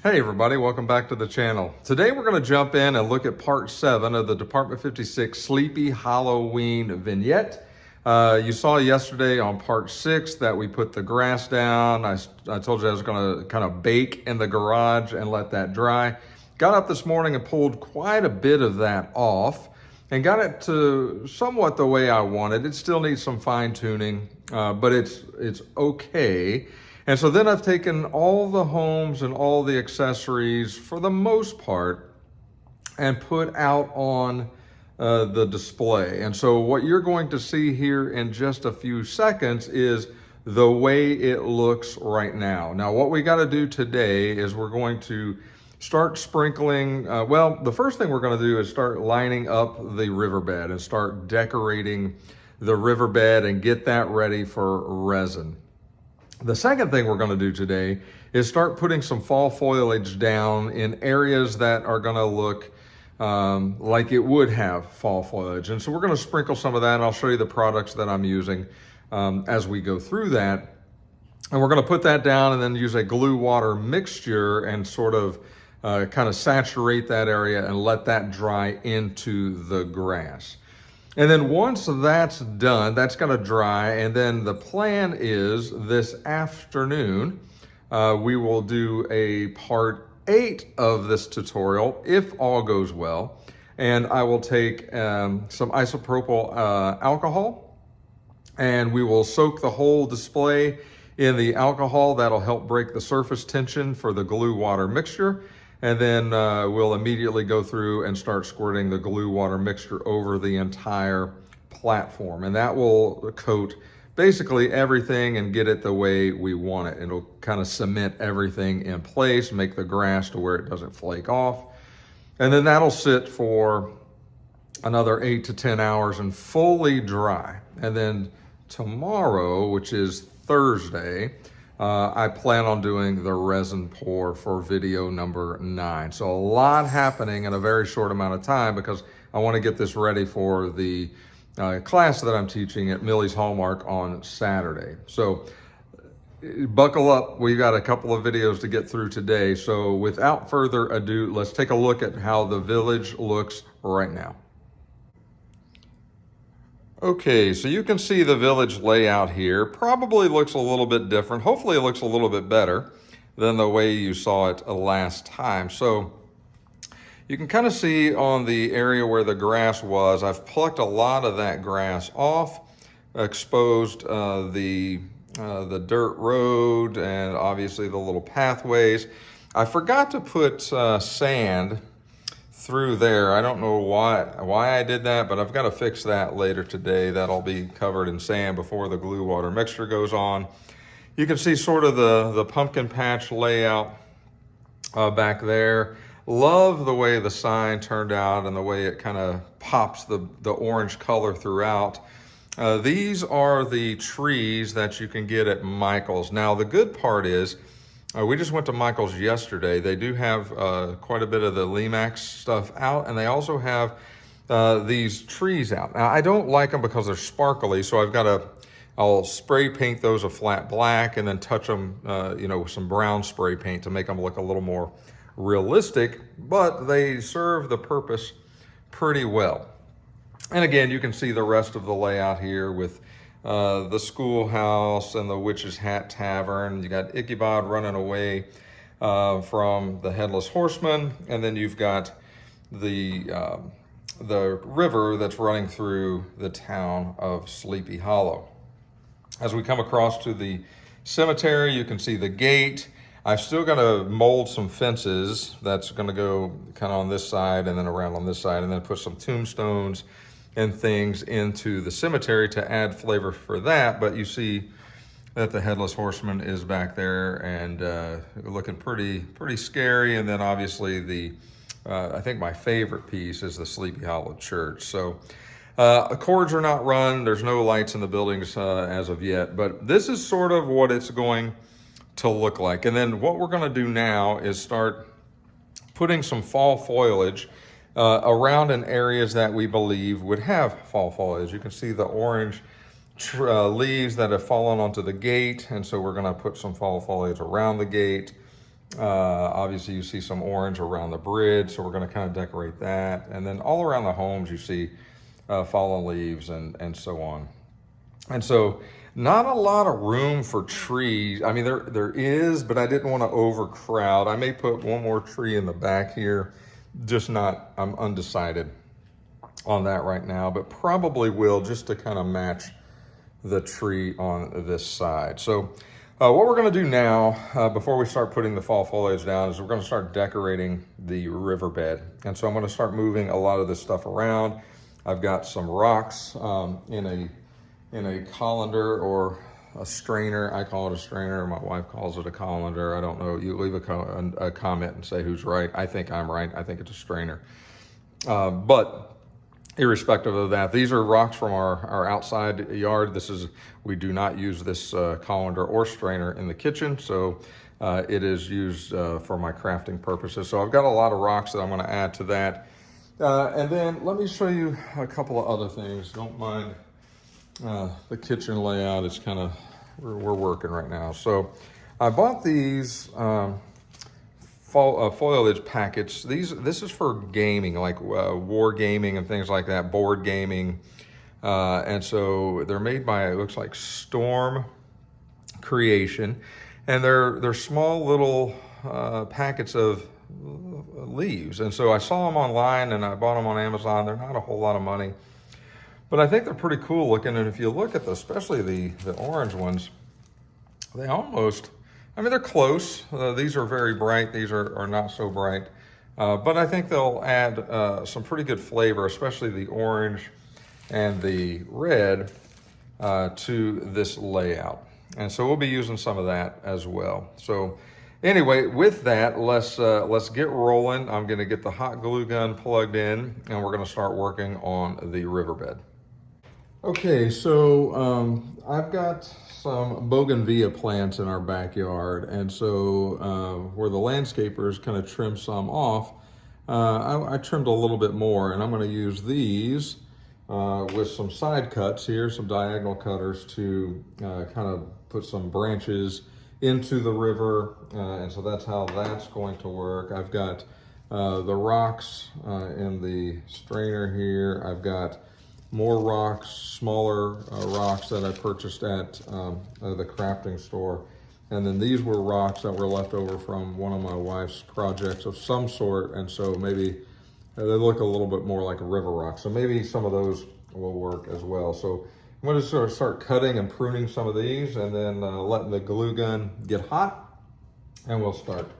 Hey everybody, welcome back to the channel. Today we're going to jump in and look at part 7 of the Department 56 Sleepy Halloween vignette. You saw yesterday on part 6 that we put the grass down. I told you I was going to kind of bake in the garage and let that dry. Got up this morning and pulled quite a bit of that off and got it to somewhat the way I wanted. It still needs some fine tuning, but it's okay. And so then I've taken all the homes and all the accessories for the most part and put out on the display. And so what you're going to see here in just a few seconds is the way it looks right now. Now, what we got to do today is we're going to start sprinkling. The first thing we're going to do is start lining up the riverbed and start decorating the riverbed and get that ready for resin. The second thing we're going to do today is start putting some fall foliage down in areas that are going to look like it would have fall foliage. And so we're going to sprinkle some of that, and I'll show you the products that I'm using as we go through that. And we're going to put that down and then use a glue water mixture and sort of kind of saturate that area and let that dry into the grass. And then once that's done, that's gonna dry, and then the plan is this afternoon, we will do a part 8 of this tutorial, if all goes well. And I will take some isopropyl alcohol, and we will soak the whole display in the alcohol. That'll help break the surface tension for the glue water mixture. And then we'll immediately go through and start squirting the glue water mixture over the entire platform. And that will coat basically everything and get it the way we want it. It'll kind of cement everything in place, make the grass to where it doesn't flake off. And then that'll sit for another 8 to 10 hours and fully dry. And then tomorrow, which is Thursday, I plan on doing the resin pour for video number 9. So a lot happening in a very short amount of time because I want to get this ready for the class that I'm teaching at Millie's Hallmark on Saturday. So buckle up. We've got a couple of videos to get through today. So without further ado, let's take a look at how the village looks right now. Okay, so you can see the village layout here. Probably looks a little bit different. Hopefully it looks a little bit better than the way you saw it last time. So you can kind of see on the area where the grass was, I've plucked a lot of that grass off, exposed the dirt road and obviously the little pathways. I forgot to put sand through there. I don't know why I did that, but I've got to fix that later today. That'll be covered in sand before the glue water mixture goes on. You can see sort of the pumpkin patch layout back there. Love the way the sign turned out and the way it kind of pops the orange color throughout. These are the trees that you can get at Michael's. Now the good part is, we just went to Michael's yesterday. They do have quite a bit of the Limax stuff out, and they also have these trees out. Now, I don't like them because they're sparkly, so I'll spray paint those a flat black and then touch them, with some brown spray paint to make them look a little more realistic, but they serve the purpose pretty well. And again, you can see the rest of the layout here with the schoolhouse and the Witch's Hat Tavern. You got Ichabod running away from the Headless Horseman, and then you've got the river that's running through the town of Sleepy Hollow. As we come across to the cemetery, you can see the gate. I've still got to mold some fences. That's going to go kind of on this side and then around on this side, and then put some tombstones and things into the cemetery to add flavor for that. But you see that the Headless Horseman is back there and looking pretty scary. And then obviously I think my favorite piece is the Sleepy Hollow Church. So accords are not run. There's no lights in the buildings as of yet, but this is sort of what it's going to look like. And then what we're going to do now is start putting some fall foliage around in areas that we believe would have fall foliage. You can see the orange leaves that have fallen onto the gate, and so we're going to put some fall foliage around the gate. Obviously you see some orange around the bridge, so we're going to kind of decorate that. And then all around the homes you see fallen leaves and so on. And so not a lot of room for trees. I mean, there is, but I didn't want to overcrowd. I may put one more tree in the back here, just not, I'm undecided on that right now, but probably will, just to kind of match the tree on this side. So what we're going to do now, before we start putting the fall foliage down, is we're going to start decorating the riverbed. And so I'm going to start moving a lot of this stuff around. I've got some rocks in a colander or a strainer. I call it a strainer. My wife calls it a colander. I don't know. You leave a comment and say who's right. I think I'm right. I think it's a strainer. But irrespective of that, these are rocks from our outside yard. We do not use this colander or strainer in the kitchen, so it is used for my crafting purposes. So I've got a lot of rocks that I'm going to add to that. And then let me show you a couple of other things. Don't mind the kitchen layout. It's kind of, we're working right now. So I bought these foliage packets. This is for gaming, like war gaming and things like that, board gaming. And so they're made by, it looks like Storm Creation. And they're small little packets of leaves. And so I saw them online and I bought them on Amazon. They're not a whole lot of money, but I think they're pretty cool looking. And if you look at especially the orange ones, they almost, I mean, they're close. These are very bright. These are not so bright. But I think they'll add some pretty good flavor, especially the orange and the red to this layout. And so we'll be using some of that as well. So anyway, with that, let's get rolling. I'm going to get the hot glue gun plugged in, and we're going to start working on the riverbed. Okay, so I've got some bougainvillea plants in our backyard, and so where the landscapers kind of trimmed some off, I trimmed a little bit more, and I'm going to use these with some side cuts here, some diagonal cutters to kind of put some branches into the river, and so that's how that's going to work. I've got the rocks in the strainer here. I've got more rocks, smaller rocks that I purchased at the crafting store. And then these were rocks that were left over from one of my wife's projects of some sort, and so maybe they look a little bit more like a river rock. So maybe some of those will work as well. So I'm going to sort of start cutting and pruning some of these, and then letting the glue gun get hot, and we'll start.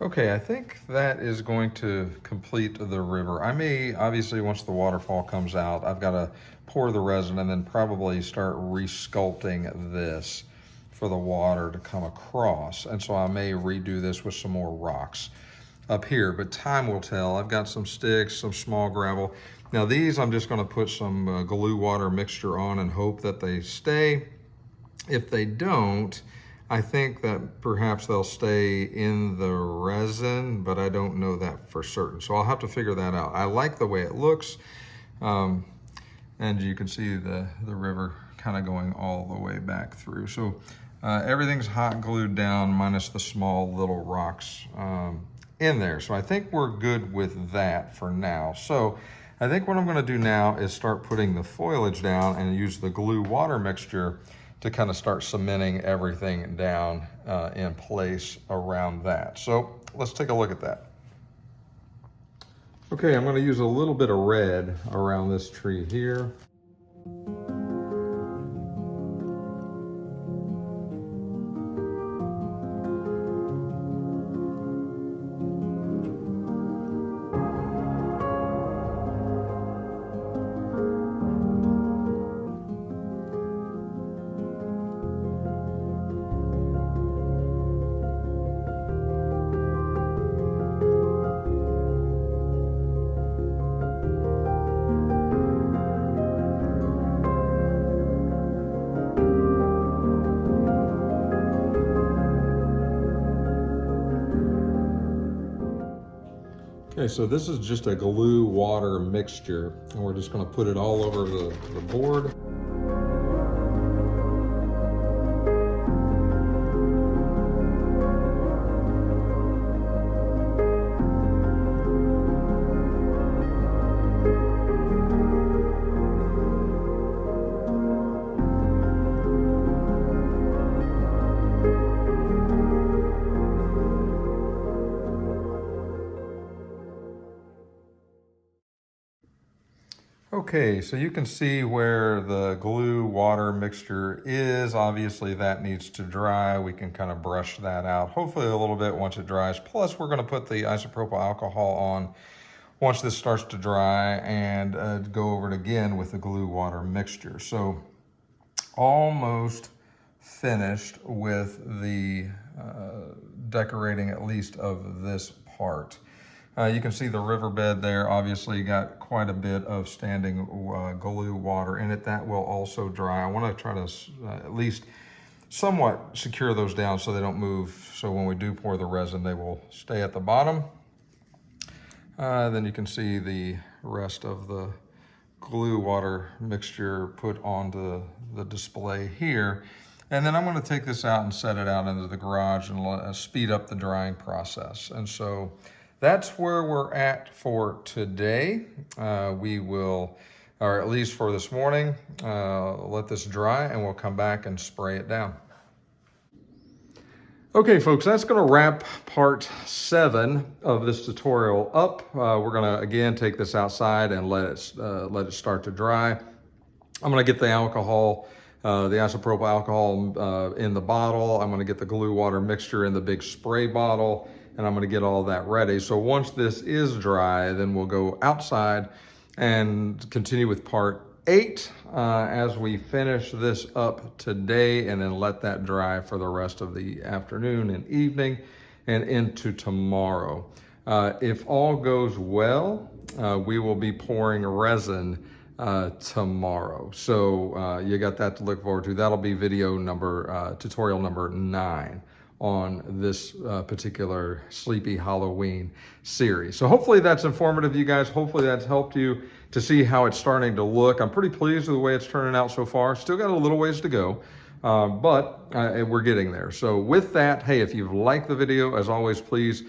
Okay, I think that is going to complete the river. I may, obviously, once the waterfall comes out, I've got to pour the resin and then probably start resculpting this for the water to come across. And so I may redo this with some more rocks up here, but time will tell. I've got some sticks, some small gravel. Now these, I'm just gonna put some glue water mixture on and hope that they stay. If they don't, I think that perhaps they'll stay in the resin, but I don't know that for certain. So I'll have to figure that out. I like the way it looks. And you can see the river kind of going all the way back through. So everything's hot glued down minus the small little rocks in there. So I think we're good with that for now. So I think what I'm gonna do now is start putting the foliage down and use the glue water mixture to kind of start cementing everything down in place around that. So let's take a look at that. Okay, I'm gonna use a little bit of red around this tree here. Okay, so this is just a glue water mixture, and we're just going to put it all over the board. Okay, so you can see where the glue water mixture is. Obviously that needs to dry. We can kind of brush that out, hopefully a little bit once it dries. Plus we're gonna put the isopropyl alcohol on once this starts to dry, and go over it again with the glue water mixture. So almost finished with the decorating, at least of this part. You can see the riverbed there obviously got quite a bit of standing glue water in it. That will also dry. I want to try to at least somewhat secure those down so they don't move. So when we do pour the resin, they will stay at the bottom. Then you can see the rest of the glue water mixture put onto the display here. And then I'm going to take this out and set it out into the garage and speed up the drying process. And so that's where we're at for today. We will, or at least for this morning, let this dry and we'll come back and spray it down. Okay, folks, that's gonna wrap part 7 of this tutorial up. We're gonna, again, take this outside and let it start to dry. I'm gonna get the alcohol, the isopropyl alcohol in the bottle. I'm gonna get the glue water mixture in the big spray bottle, and I'm gonna get all that ready. So once this is dry, then we'll go outside and continue with part 8 as we finish this up today, and then let that dry for the rest of the afternoon and evening and into tomorrow. If all goes well, we will be pouring resin tomorrow. So you got that to look forward to. That'll be video number, tutorial number 9 on this particular Sleepy Hollow-een series. So hopefully that's informative, you guys. Hopefully that's helped you to see how it's starting to look. I'm pretty pleased with the way it's turning out so far. Still got a little ways to go, but we're getting there. So with that, hey, if you've liked the video, as always, please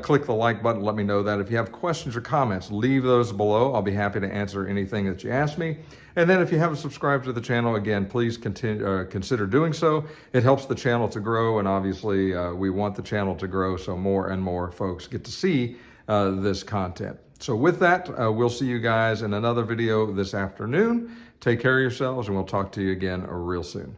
click the like button. Let me know that. If you have questions or comments, leave those below. I'll be happy to answer anything that you ask me. And then if you haven't subscribed to the channel, again, please consider doing so. It helps the channel to grow, and obviously we want the channel to grow so more and more folks get to see this content. So with that, we'll see you guys in another video this afternoon. Take care of yourselves, and we'll talk to you again real soon.